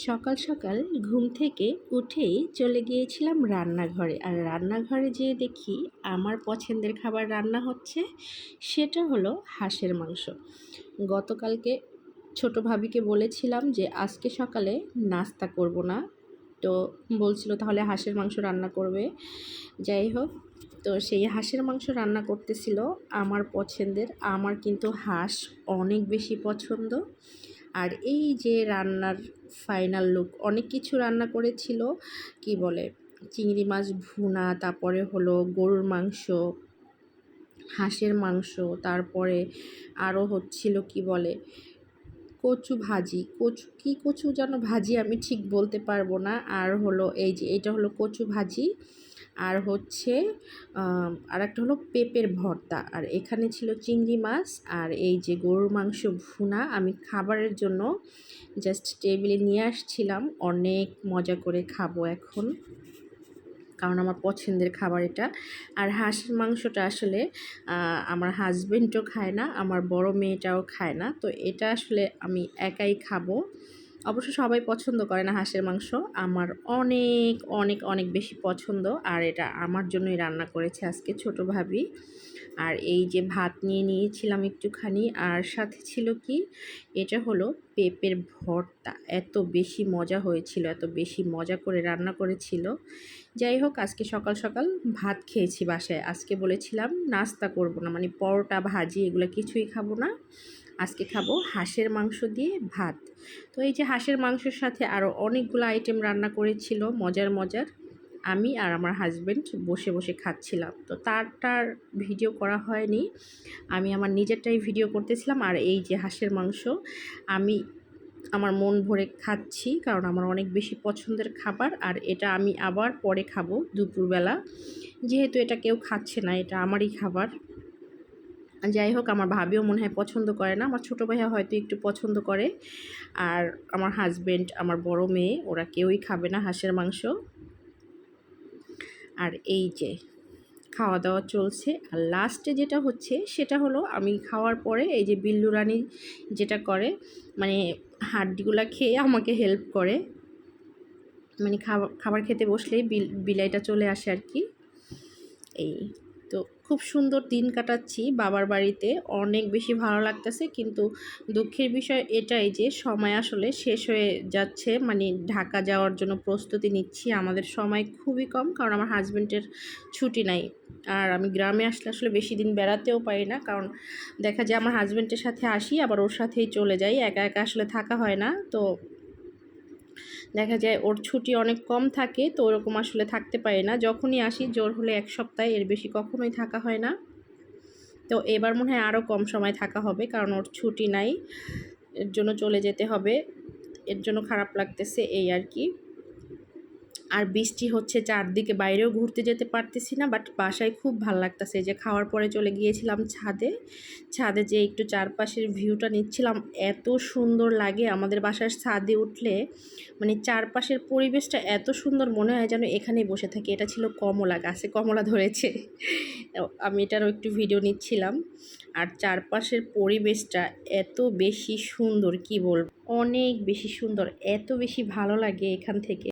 সকাল সকাল ঘুম থেকে উঠেই চলে গিয়েছিলাম রান্নাঘরে। আর রান্নাঘরে যেয়ে দেখি আমার পছন্দের খাবার রান্না হচ্ছে, সেটা হলো হাঁসের মাংস। গতকালকে ছোট ভাবিকে বলেছিলাম যে আজকে সকালে নাস্তা করব না, তো বলছিল তাহলে হাঁসের মাংস রান্না করবে। যাই হোক, তো সেই হাঁসের মাংস রান্না করতেছিল আমার পছন্দের। আমার কিন্তু হাঁস অনেক বেশি পছন্দ। আর এই যে রান্নার ফাইনাল লুক, অনেক কিছু রান্না করেছিল, কি বলে, চিংড়ি মাছ ভুনা, তারপরে হলো গরুর মাংস, হাঁসের মাংস, তারপরে আরও হচ্ছিল কি বলে কচু ভাজি, কচু যেন ভাজি আমি ঠিক বলতে পারবো না। আর হলো এই যে এটা হলো কচু ভাজি, আর হচ্ছে আর একটা হলো পেঁপের ভর্তা, আর এখানে ছিল চিংড়ি মাছ, আর এই যে গরুর মাংস ভুনা। আমি খাবারের জন্য জাস্ট টেবিলে নিয়ে আসছিলাম, অনেক মজা করে খাবো এখন, কারণ আমার পছন্দের খাবার এটা। আর হাঁসের মাংসটা আসলে আমার হাজবেন্ডও খায় না, আমার বড় মেয়েটাও খায় না, তো এটা আসলে আমি একাই খাবো। অবশ্য সবাই পছন্দ করে না হাঁসের মাংস, আমার অনেক অনেক অনেক বেশি পছন্দ। আর এটা আমার জন্যই রান্না করেছে আজকে ছোট ভাবি। আর এই যে ভাত নিয়ে নিয়েছিলাম একটুখানি, আর সাথে ছিল কি, এটা হলো পেঁপের ভর্তা। এত বেশি মজা হয়েছিল, এত বেশি মজা করে রান্না করেছিল। যাই হোক, আজকে সকাল সকাল ভাত খেয়েছি বাসায়। আজকে বলেছিলাম নাস্তা করব না, মানে পরোটা ভাজি এগুলো কিছুই খাবো না, আজকে খাবো হাঁসের মাংস দিয়ে ভাত। তো এই যে হাঁসের মাংসের সাথে আরও অনেকগুলো আইটেম রান্না করেছিল মজার মজার। আমি আর আমার হাজব্যান্ড বসে বসে খাচ্ছিলাম, তো তার ভিডিও করা হয়নি, আমি আমার নিজেরটাই ভিডিও করতেছিলাম। আর এই যে হাঁসের মাংস আমি আমার মন ভরে খাচ্ছি, কারণ আমার অনেক বেশি পছন্দের খাবার। আর এটা আমি আবার পরে খাবো দুপুরবেলা, যেহেতু এটা কেউ খাচ্ছে না, এটা আমারই খাবার। যাই হোক, আমার ভাবিও মনে হয় পছন্দ করে না, আমার ছোটো ভাইয়া হয়তো একটু পছন্দ করে, আর আমার হাজব্যান্ড, আমার বড় মেয়ে, ওরা কেউই খাবে না হাঁসের মাংস। আর এই যে খাওয়া দাওয়া চলছে। আর লাস্টে যেটা হচ্ছে সেটা হলো, আমি খাওয়ার পরে এই যে বিল্লু রানী যেটা করে, মানে হাড্ডিগুলা খেয়ে আমাকে হেল্প করে, মানে খাবার খেতে বসলেই বিলাইটা চলে আসে আর কি। এই তো খুব সুন্দর দিন কাটাচ্ছি বাবার বাড়িতে, অনেক বেশি ভালো লাগতেছে। কিন্তু দুঃখের বিষয় এটাই যে সময় আসলে শেষ হয়ে যাচ্ছে, মানে ঢাকা যাওয়ার জন্য প্রস্তুতি নিচ্ছি। আমাদের সময় খুবই কম, কারণ আমার হাজব্যান্ডের ছুটি নাই। আর আমি গ্রামে আসলে আসলে বেশি দিন বেড়াতেও পারি না, কারণ দেখা যায় আমার হাজব্যান্ডের সাথে আসি আবার ওর সাথেই চলে যাই, একা একা আসলে থাকা হয় না। তো দেখা যায় ওর ছুটি অনেক কম থাকে, তো ওরকম আসলে থাকতে পারি না। যখনই আসি জোর হলে 1 সপ্তাহ, এর বেশি কখনোই থাকা হয় না। তো এবার মনে হয় আরও কম সময় থাকা হবে, কারণ ওর ছুটি নাই, এর জন্য চলে যেতে হবে। এর জন্য খারাপ লাগতেছে এই আর কি। আর বৃষ্টি হচ্ছে চারদিকে, বাইরেও ঘুরতে যেতে পারতেছি না, বাট বাসায় খুব ভালো লাগতেছে। যে খাওয়ার পরে চলে গিয়েছিলাম ছাদে যে একটু চারপাশের ভিউটা নিচ্ছিলাম, এত সুন্দর লাগে। আমাদের বাসার ছাদে উঠলে মানে চারপাশের পরিবেশটা এত সুন্দর, মনে হয় যেন এখানেই বসে থাকি। এটা ছিল কমলা গাছে, কমলা ধরেছে, আমি এটারও একটু ভিডিও নিচ্ছিলাম। আর চারপাশের পরিবেশটা এত বেশি সুন্দর, কি বলবো, অনেক বেশি সুন্দর, এত বেশি ভালো লাগে এখান থেকে।